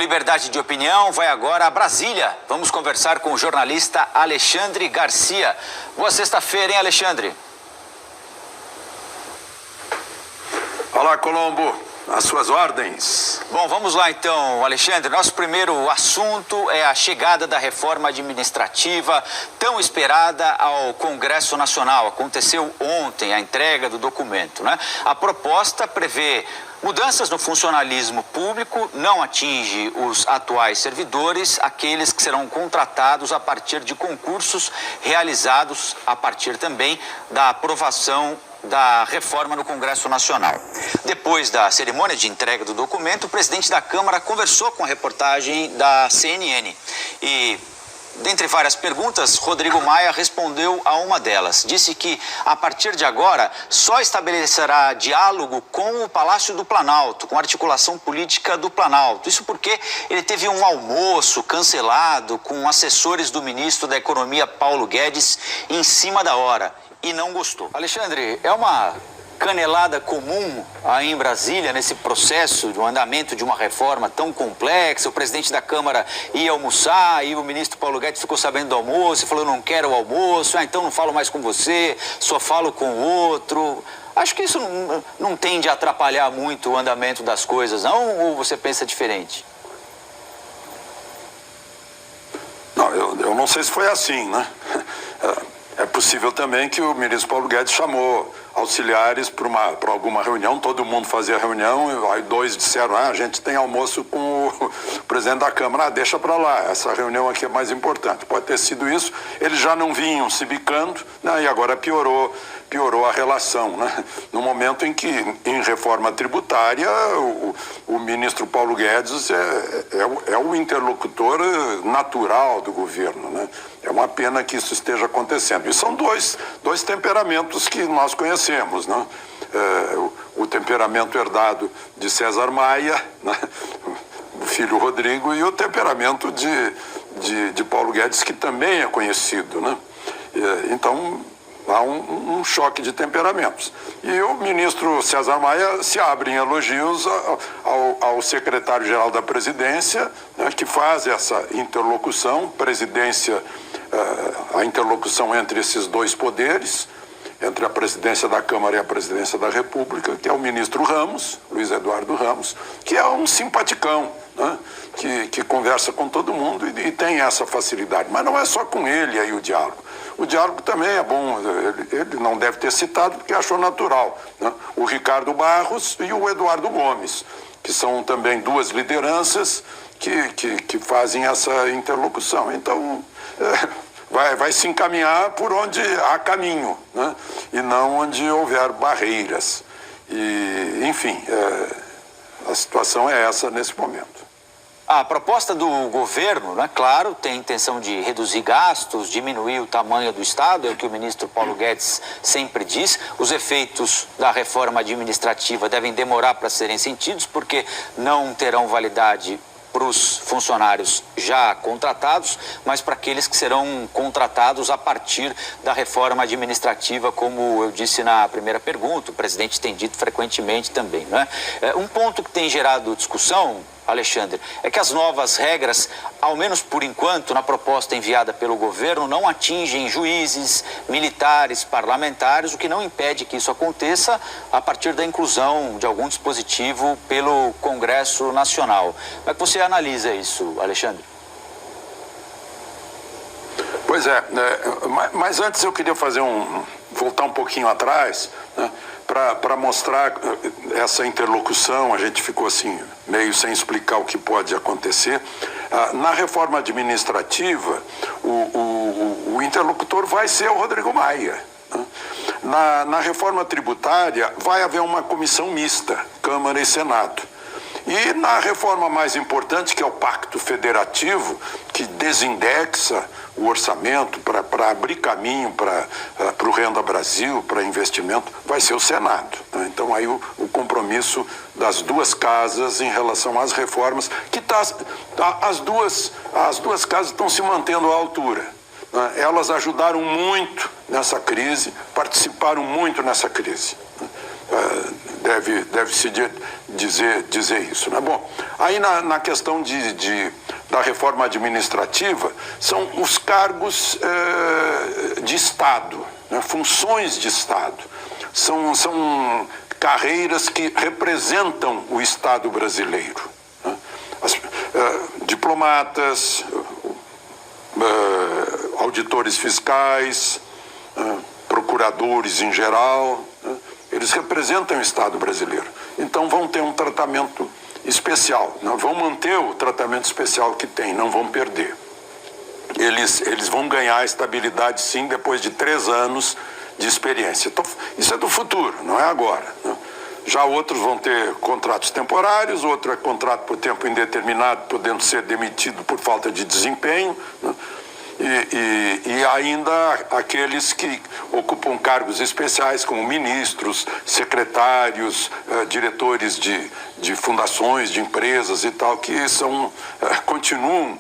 Liberdade de Opinião vai agora a Brasília. Vamos conversar com o jornalista Alexandre Garcia. Boa sexta-feira, hein, Alexandre? Olá, Colombo. Às suas ordens. Bom, vamos lá então, Alexandre. Nosso primeiro assunto é a chegada da reforma administrativa tão esperada ao Congresso Nacional. Aconteceu ontem a entrega do documento, né? A proposta prevê mudanças no funcionalismo público, não atinge os atuais servidores, aqueles que serão contratados a partir de concursos realizados a partir também da aprovação da reforma no Congresso Nacional. Depois da cerimônia de entrega do documento, o presidente da Câmara conversou com a reportagem da CNN e, dentre várias perguntas, Rodrigo Maia respondeu a uma delas. Disse que, a partir de agora, só estabelecerá diálogo com o Palácio do Planalto, com a articulação política do Planalto. Isso porque ele teve um almoço cancelado com assessores do ministro da Economia, Paulo Guedes, em cima da hora. E não gostou. Alexandre, é uma canelada comum aí em Brasília, nesse processo do andamento de uma reforma tão complexa? O presidente da Câmara ia almoçar e o ministro Paulo Guedes ficou sabendo do almoço e falou: não quero o almoço, então não falo mais com você, só falo com o outro. Acho que isso não tende a atrapalhar muito o andamento das coisas, não? Ou você pensa diferente? Não, eu não sei se foi assim, né? É possível também que o ministro Paulo Guedes chamou auxiliares para alguma reunião, todo mundo fazia reunião, e aí dois disseram: a gente tem almoço com o presidente da Câmara, deixa para lá, essa reunião aqui é mais importante. Pode ter sido isso, eles já não vinham se bicando, né, e agora piorou a relação, né? No momento em que, em reforma tributária, o ministro Paulo Guedes é o interlocutor natural do governo, né? É uma pena que isso esteja acontecendo. E são dois temperamentos que nós conhecemos, né? O temperamento herdado de César Maia, né? O filho Rodrigo, e o temperamento de Paulo Guedes, que também é conhecido, né? Então, há um choque de temperamentos. E o ministro César Maia se abre em elogios ao secretário-geral da presidência, né, que faz essa interlocução, a interlocução entre esses dois poderes, entre a presidência da Câmara e a presidência da República, que é o ministro Ramos, Luiz Eduardo Ramos, que é um simpaticão, né, que conversa com todo mundo e tem essa facilidade. Mas não é só com ele aí o diálogo. O diálogo também é bom, ele não deve ter citado porque achou natural, né? O Ricardo Barros e o Eduardo Gomes, que são também duas lideranças que fazem essa interlocução. Então, vai se encaminhar por onde há caminho, né? E não onde houver barreiras. E, enfim, a situação é essa nesse momento. A proposta do governo, né, claro, tem a intenção de reduzir gastos, diminuir o tamanho do Estado, é o que o ministro Paulo Guedes sempre diz. Os efeitos da reforma administrativa devem demorar para serem sentidos, porque não terão validade para os funcionários já contratados, mas para aqueles que serão contratados a partir da reforma administrativa, como eu disse na primeira pergunta, o presidente tem dito frequentemente também, né? Um ponto que tem gerado discussão, Alexandre, é que as novas regras, ao menos por enquanto, na proposta enviada pelo governo, não atingem juízes, militares, parlamentares, o que não impede que isso aconteça a partir da inclusão de algum dispositivo pelo Congresso Nacional. Como é que você analisa isso, Alexandre? Pois é, mas antes eu queria voltar um pouquinho atrás, né, para mostrar essa interlocução. A gente ficou assim, meio sem explicar o que pode acontecer. Na reforma administrativa, o interlocutor vai ser o Rodrigo Maia, né? Na reforma tributária, vai haver uma comissão mista, Câmara e Senado. E na reforma mais importante, que é o Pacto Federativo, que desindexa o orçamento para abrir caminho para o Renda Brasil, para investimento, vai ser o Senado, né? Então aí o compromisso das duas casas em relação às reformas, que as duas casas estão se mantendo à altura, né? Elas ajudaram muito nessa crise, participaram muito nessa crise, né? deve se dizer isso, né? Bom, aí na questão da reforma administrativa, são os cargos de Estado, né? Funções de Estado. São carreiras que representam o Estado brasileiro, né? Diplomatas, auditores fiscais, procuradores em geral, né? Eles representam o Estado brasileiro. Então vão ter um tratamento especial, não vão manter o tratamento especial que tem, não vão perder. Eles vão ganhar estabilidade, sim, depois de 3 anos de experiência. Então, isso é do futuro, não é agora, né? Já outros vão ter contratos temporários, outro é contrato por tempo indeterminado, podendo ser demitido por falta de desempenho, né? E ainda aqueles que ocupam cargos especiais, como ministros, secretários, diretores de fundações, de empresas e tal, que continuam,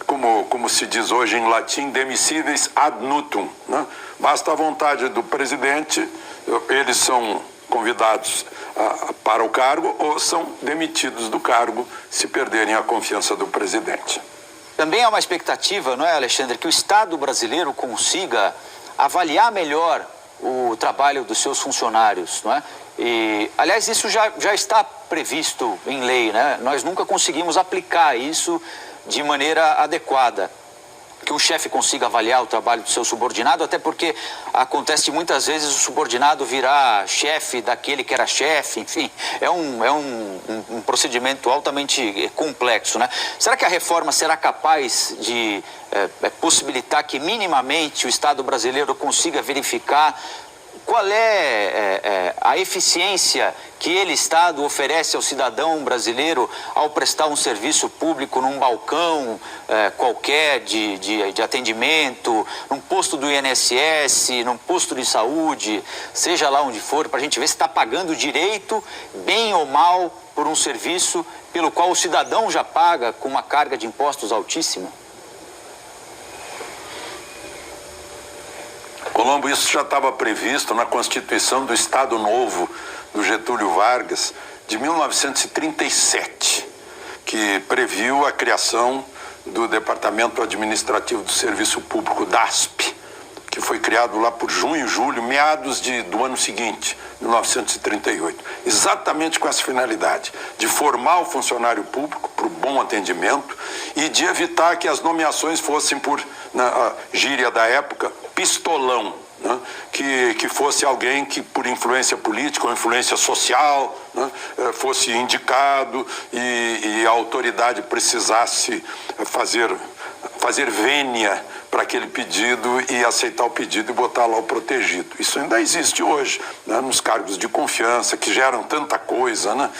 como se diz hoje em latim, demissíveis ad nutum, né? Basta a vontade do presidente, eles são convidados para o cargo ou são demitidos do cargo se perderem a confiança do presidente. Também há uma expectativa, não é, Alexandre, que o Estado brasileiro consiga avaliar melhor o trabalho dos seus funcionários, não é? E, aliás, isso já está previsto em lei, né? Nós nunca conseguimos aplicar isso de maneira adequada. Que um chefe consiga avaliar o trabalho do seu subordinado, até porque acontece muitas vezes o subordinado virar chefe daquele que era chefe, enfim, é um procedimento altamente complexo, né? Será que a reforma será capaz de possibilitar que minimamente o Estado brasileiro consiga verificar qual é a eficiência que ele, Estado, oferece ao cidadão brasileiro ao prestar um serviço público num balcão qualquer de atendimento, num posto do INSS, num posto de saúde, seja lá onde for, para a gente ver se está pagando direito, bem ou mal, por um serviço pelo qual o cidadão já paga com uma carga de impostos altíssima? Colombo, isso já estava previsto na Constituição do Estado Novo do Getúlio Vargas, de 1937, que previu a criação do Departamento Administrativo do Serviço Público, DASP, que foi criado lá por junho, julho, meados do ano seguinte, 1938, exatamente com essa finalidade, de formar o funcionário público para o bom atendimento e de evitar que as nomeações fossem por, na gíria da época, pistolão, né? Que fosse alguém que por influência política ou influência social, né? Fosse indicado e a autoridade precisasse fazer vênia para aquele pedido e aceitar o pedido e botar lá o protegido. Isso ainda existe hoje, né? Nos cargos de confiança que geram tanta coisa, né?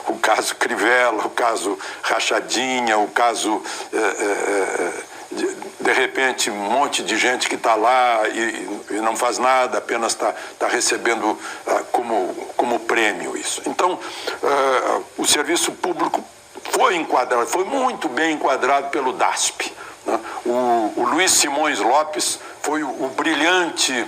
O caso Crivella, o caso Rachadinha, o caso de repente um monte de gente que está lá e não faz nada, apenas está recebendo como prêmio isso. Então, o serviço público foi muito bem enquadrado pelo DASP, né? O Luiz Simões Lopes foi o brilhante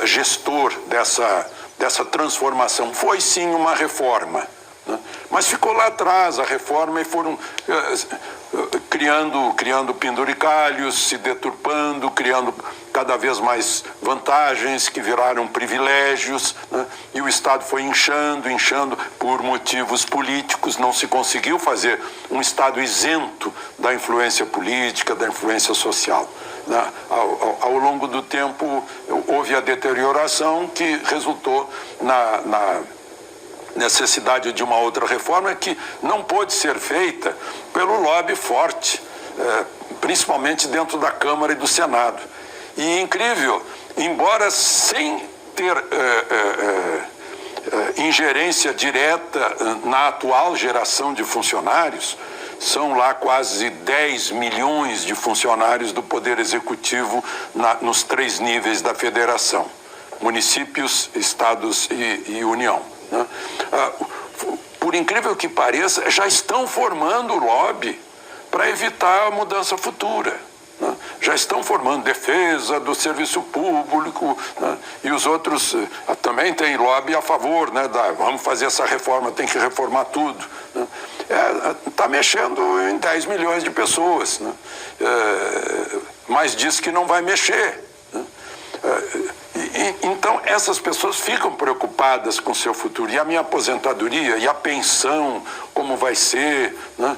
gestor dessa transformação. Foi sim uma reforma, né? Mas ficou lá atrás a reforma e foram criando penduricalhos, se deturpando, criando cada vez mais vantagens que viraram privilégios, né? E o Estado foi inchando por motivos políticos. Não se conseguiu fazer um Estado isento da influência política, da influência social, né? Ao longo do tempo houve a deterioração que resultou na necessidade de uma outra reforma que não pôde ser feita pelo lobby forte, principalmente dentro da Câmara e do Senado. E incrível, embora sem ter ingerência direta na atual geração de funcionários, são lá quase 10 milhões de funcionários do Poder Executivo nos 3 níveis da federação, municípios, estados e União, né? Por incrível que pareça, já estão formando o lobby para evitar a mudança futura, né? já estão formando defesa do serviço público, né? E os outros também têm lobby a favor, né? Vamos fazer essa reforma, tem que reformar tudo, né? Está mexendo em 10 milhões de pessoas, né? Mas diz que não vai mexer, né? Então, essas pessoas ficam preocupadas com o seu futuro. E a minha aposentadoria, e a pensão, como vai ser, né?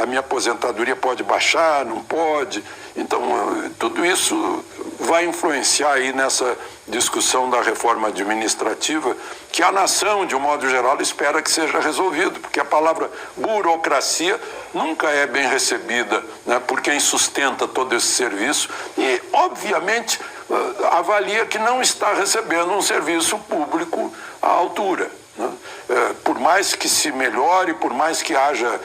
A minha aposentadoria pode baixar, não pode. Então, tudo isso vai influenciar aí nessa discussão da reforma administrativa, que a nação, de um modo geral, espera que seja resolvido, porque a palavra burocracia nunca é bem recebida, né, por quem sustenta todo esse serviço e, obviamente, avalia que não está recebendo um serviço público à altura, né? Por mais que se melhore, por mais que haja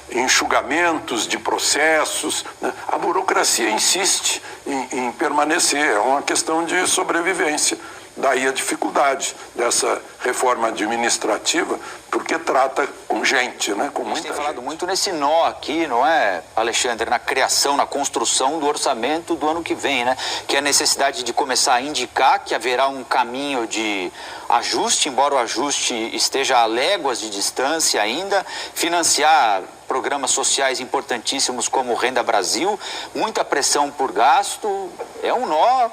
enxugamentos de processos, né? A burocracia insiste em permanecer, é uma questão de sobrevivência. Daí a dificuldade dessa reforma administrativa, porque trata com gente, né? Com muita gente. A gente tem falado muito nesse nó aqui, não é, Alexandre? Na criação, na construção do orçamento do ano que vem, né? Que é a necessidade de começar a indicar que haverá um caminho de ajuste, embora o ajuste esteja a léguas de distância ainda, financiar programas sociais importantíssimos como o Renda Brasil, muita pressão por gasto, é um nó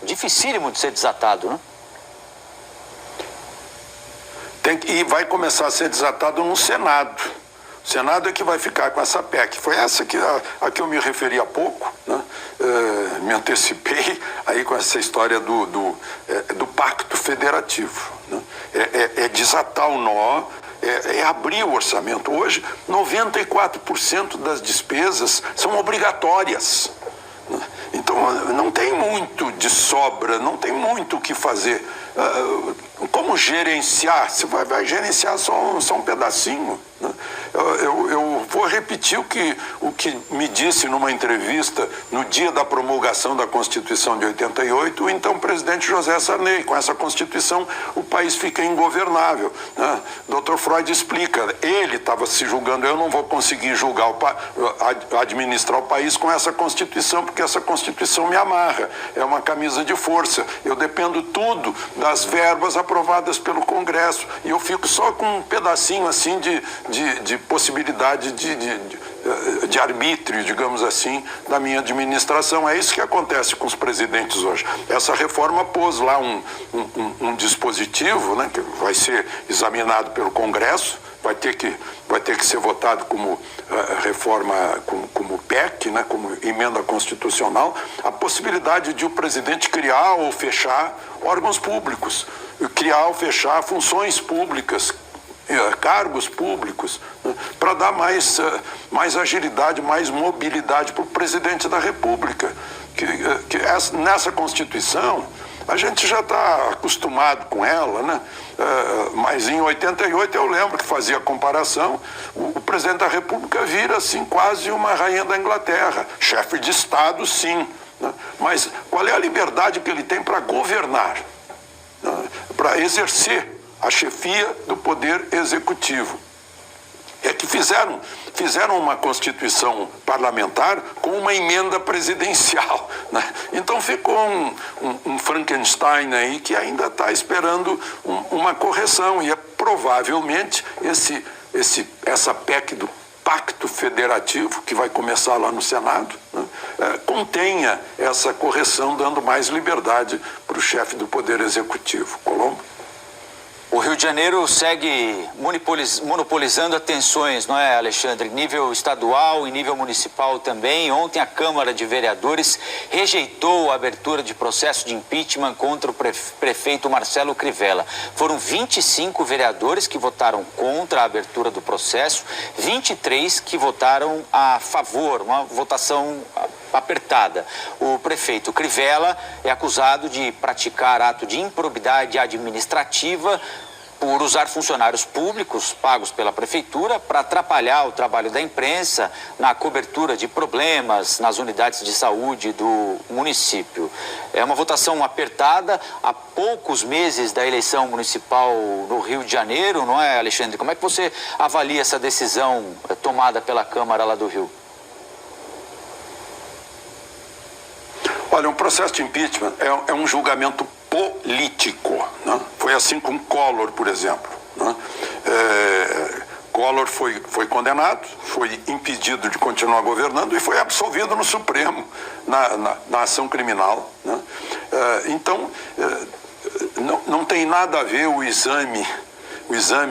dificílimo de ser desatado, né? E vai começar a ser desatado no Senado. O Senado é que vai ficar com essa PEC. Foi essa a que eu me referi há pouco, né? Me antecipei aí com essa história do pacto federativo, né? É desatar o nó, é abrir o orçamento. Hoje, 94% das despesas são obrigatórias. Então, não tem muito de sobra, não tem muito o que fazer. Como gerenciar? Você vai gerenciar só um pedacinho, né? Eu vou repetir o que me disse numa entrevista no dia da promulgação da Constituição de 88, o então presidente José Sarney. Com essa Constituição, o país fica ingovernável, né? Dr. Freud explica, ele estava se julgando, eu não vou conseguir administrar o país com essa Constituição, porque essa Constituição me amarra, é uma camisa de força, eu dependo tudo das verbas aprovadas pelo Congresso, e eu fico só com um pedacinho assim de possibilidade de arbítrio, digamos assim, da minha administração. É isso que acontece com os presidentes hoje. Essa reforma pôs lá um dispositivo, né, que vai ser examinado pelo Congresso, vai ter que ser votado como reforma, como PEC, né, como emenda constitucional, a possibilidade de o presidente criar ou fechar órgãos públicos, criar ou fechar funções públicas, cargos públicos, né, para dar mais agilidade, mais mobilidade para o presidente da República. Nessa Constituição, a gente já está acostumado com ela, né? Mas em 88 eu lembro que fazia comparação, o presidente da República vira assim quase uma rainha da Inglaterra, chefe de Estado sim, né? Mas qual é a liberdade que ele tem para governar, né? Para exercer a chefia do poder executivo? É que fizeram uma Constituição parlamentar com uma emenda presidencial, né? Então ficou um Frankenstein aí que ainda está esperando uma correção, e provavelmente essa PEC do Pacto Federativo, que vai começar lá no Senado, né, contenha essa correção, dando mais liberdade para o chefe do Poder Executivo. Colombo? O Rio de Janeiro segue monopolizando atenções, não é, Alexandre? Nível estadual e nível municipal também. Ontem a Câmara de Vereadores rejeitou a abertura de processo de impeachment contra o prefeito Marcelo Crivella. Foram 25 vereadores que votaram contra a abertura do processo, 23 que votaram a favor, uma votação apertada. O prefeito Crivella é acusado de praticar ato de improbidade administrativa por usar funcionários públicos pagos pela prefeitura para atrapalhar o trabalho da imprensa na cobertura de problemas nas unidades de saúde do município. É uma votação apertada há poucos meses da eleição municipal no Rio de Janeiro, não é, Alexandre? Como é que você avalia essa decisão tomada pela Câmara lá do Rio? Olha, um processo de impeachment é um julgamento político, né? Foi assim com Collor, por exemplo, né? Collor foi condenado, foi impedido de continuar governando e foi absolvido no Supremo na ação criminal, né? Então, não tem nada a ver o exame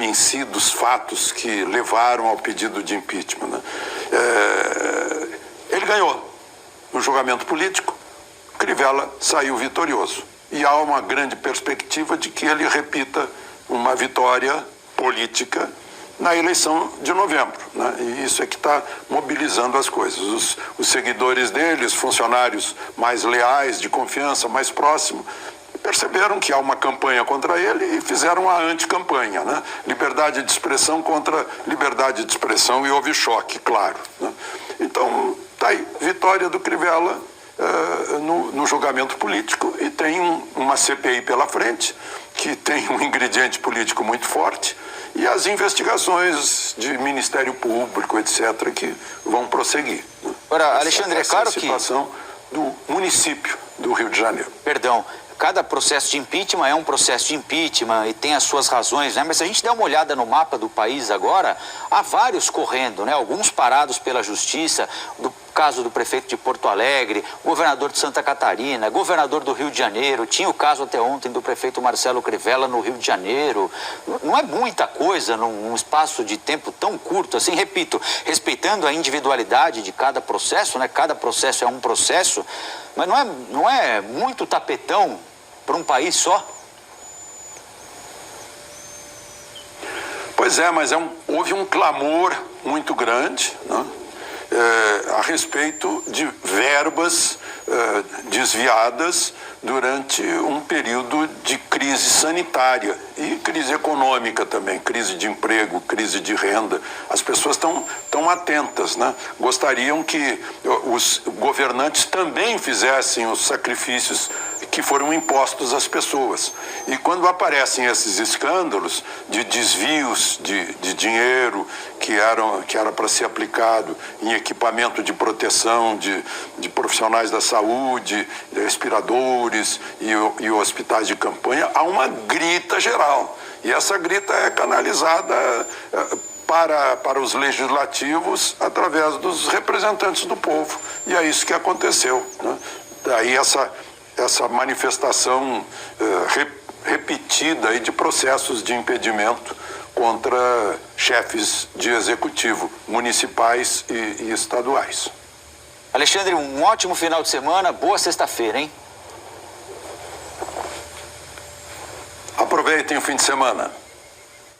em si dos fatos que levaram ao pedido de impeachment, né? Ele ganhou no julgamento político, Crivella saiu vitorioso. E há uma grande perspectiva de que ele repita uma vitória política na eleição de novembro, né? E isso é que está mobilizando as coisas. Os seguidores dele, os funcionários mais leais, de confiança, mais próximos, perceberam que há uma campanha contra ele e fizeram a anticampanha, né? Liberdade de expressão contra liberdade de expressão, e houve choque, claro, né? Então, está aí, vitória do Crivella no julgamento político, e tem uma CPI pela frente, que tem um ingrediente político muito forte, e as investigações de Ministério Público, etc., que vão prosseguir, né? Agora, Alexandre, é claro que... a situação do município do Rio de Janeiro. Perdão. Cada processo de impeachment é um processo de impeachment e tem as suas razões, né? Mas se a gente der uma olhada no mapa do país agora, há vários correndo, né? Alguns parados pela justiça, do caso do prefeito de Porto Alegre, governador de Santa Catarina, governador do Rio de Janeiro, tinha o caso até ontem do prefeito Marcelo Crivella no Rio de Janeiro. Não é muita coisa num espaço de tempo tão curto assim, repito, respeitando a individualidade de cada processo, né? Cada processo é um processo, mas não é muito tapetão para um país só? Pois é, mas houve um clamor muito grande, né? A respeito de verbas desviadas durante um período de crise sanitária e crise econômica também, crise de emprego, crise de renda. As pessoas estão atentas, né? Gostariam que os governantes também fizessem os sacrifícios que foram impostos às pessoas. E quando aparecem esses escândalos de desvios de dinheiro que era para ser aplicado em equipamento de proteção de profissionais da saúde, respiradores e hospitais de campanha, há uma grita geral. E essa grita é canalizada para os legislativos através dos representantes do povo. E é isso que aconteceu, né? Daí essa manifestação repetida aí de processos de impedimento contra chefes de executivo, municipais e estaduais. Alexandre, um ótimo final de semana, boa sexta-feira, hein? Aproveitem o fim de semana.